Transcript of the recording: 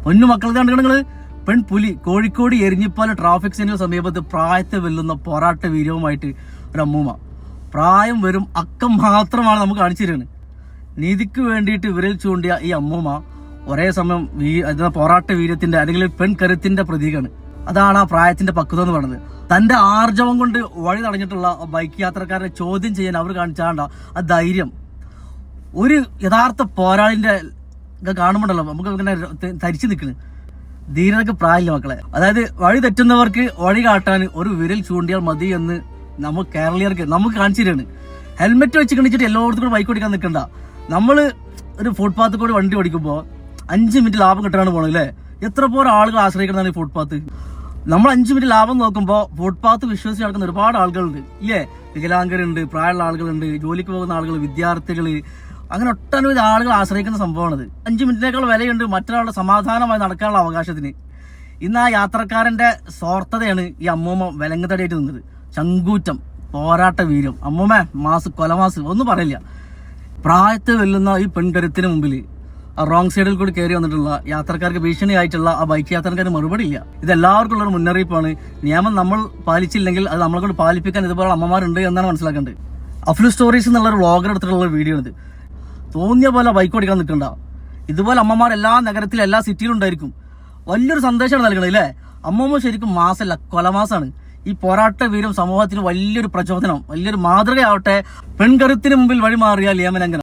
പൊന്നു മക്കളെ കണ്ടു നിങ്ങള്. പെൺപുലി കോഴിക്കോട് എരിഞ്ഞിപ്പാല ട്രാഫിക് സിഗ്നൽ സമീപത്ത് പ്രായത്തെ വെല്ലുന്ന പോരാട്ട വീര്യവുമായിട്ട് ഒരു അമ്മൂമ്മ. പ്രായം വരും അക്കം മാത്രമാണ് നമുക്ക് കാണിച്ചു തരുന്നത്. നീതിക്ക് വേണ്ടിയിട്ട് വിരൽ ചൂണ്ടിയ ഈ അമ്മൂമ്മ ഒരേ സമയം പോരാട്ട വീര്യത്തിന്റെ അല്ലെങ്കിൽ പെൺകരുത്തിന്റെ പ്രതീകമാണ്. അതാണ് ആ പ്രായത്തിന്റെ പക്വത എന്ന് പറയുന്നത്. തന്റെ ആർജവം കൊണ്ട് വഴി തടഞ്ഞിട്ടുള്ള ബൈക്ക് യാത്രക്കാരെ ചോദ്യം ചെയ്യാൻ അവർ കാണിച്ചാണ്ട ആ ധൈര്യം ഒരു യഥാർത്ഥ പോരാളിന്റെ കാണുമ്പോണ്ടല്ലോ നമുക്ക് ഇങ്ങനെ തരിച്ചു നിൽക്കുന്നത്. ധീരതക്ക് പ്രായമില്ല മക്കളെ. അതായത് വഴി തെറ്റുന്നവർക്ക് വഴി കാട്ടാൻ ഒരു വിരൽ ചൂണ്ടിയാൽ മതി എന്ന് നമ്മൾ കേരളീയർക്ക് നമുക്ക് കാണിച്ചു തരാണ്. ഹെൽമെറ്റ് വെച്ച് കണിച്ചിട്ട് എല്ലായിടത്തും കൂടെ ബൈക്ക് ഓടിക്കാൻ നിൽക്കണ്ട. നമ്മള് ഒരു ഫുട്പാത്ത് കൂടി വണ്ടി ഓടിക്കുമ്പോൾ 5 മിനിറ്റ് ലാഭം കിട്ടാണ് പോണത് അല്ലേ? എത്ര പോലെ ആളുകൾ ആശ്രയിക്കുന്നതാണ് ഈ ഫുട്പാത്ത്. നമ്മൾ 5 മിനിറ്റ് ലാഭം നോക്കുമ്പോൾ ഫുട്പാത്ത് വിശ്വസിച്ച് നടക്കുന്ന ഒരുപാട് ആളുകളുണ്ട് ഇല്ലേ? വികലാംഗരുണ്ട്, പ്രായമുള്ള ആളുകളുണ്ട്, ജോലിക്ക് പോകുന്ന ആളുകൾ, വിദ്യാർത്ഥികള്, അങ്ങനെ ഒട്ടനവധി ആളുകൾ ആശ്രയിക്കുന്ന സംഭവമാണിത്. 5 മിനിറ്റിനേക്കാൾ വിലയുണ്ട് മറ്റൊരാളുടെ സമാധാനമായി നടക്കാനുള്ള അവകാശത്തിന്. ഇന്ന് ആ യാത്രക്കാരന്റെ സ്വാർത്ഥതയാണ് ഈ അമ്മൂമ്മ വിലങ്ങുതടിയായിട്ട് നിന്നത്. ചങ്കൂറ്റം, പോരാട്ട വീര്യം. അമ്മൂമ്മ കൊലമാസ് ഒന്നും പറയില്ല. പ്രായത്തെ വെല്ലുന്ന ഈ പെൺകരുത്തിന് മുമ്പിൽ ആ റോങ് സൈഡിൽ കൂടി കയറി വന്നിട്ടുള്ള യാത്രക്കാർക്ക് ഭീഷണിയായിട്ടുള്ള ആ ബൈക്ക് യാത്രക്കാർക്ക് മറുപടി ഇല്ല. ഇത് എല്ലാവർക്കും ഉള്ള ഒരു മുന്നറിയിപ്പാണ്. നിയമം നമ്മൾ പാലിച്ചില്ലെങ്കിൽ അത് നമ്മളെ കൊണ്ട് പാലിപ്പിക്കാൻ ഇതുപോലെ അമ്മമാരുണ്ട് എന്നാണ് മനസ്സിലാക്കേണ്ടത്. അഫ്ലു സ്റ്റോറീസ് എന്നുള്ളൊരു വ്ളോഗർ എടുത്തിട്ടുള്ള വീഡിയോ ആണ് ഇത്. തോന്നിയ പോലെ ബൈക്ക് ഓടിക്കാൻ നിൽക്കണ്ട. ഇതുപോലെ അമ്മമാർ എല്ലാ നഗരത്തിലും എല്ലാ സിറ്റിയിലും ഉണ്ടായിരിക്കും. വലിയൊരു സന്ദേശമാണ് നൽകണത് അല്ലേ? അമ്മമ്മ ശരിക്കും മാസല്ല, കൊലമാസാണ്. ഈ പോരാട്ട വീരം സമൂഹത്തിന് വലിയൊരു പ്രചോദനം, വലിയൊരു മാതൃകയാവട്ടെ. പെൺകരുത്തിന് മുമ്പിൽ വഴിമാറിയ ലിയമലംഘനം.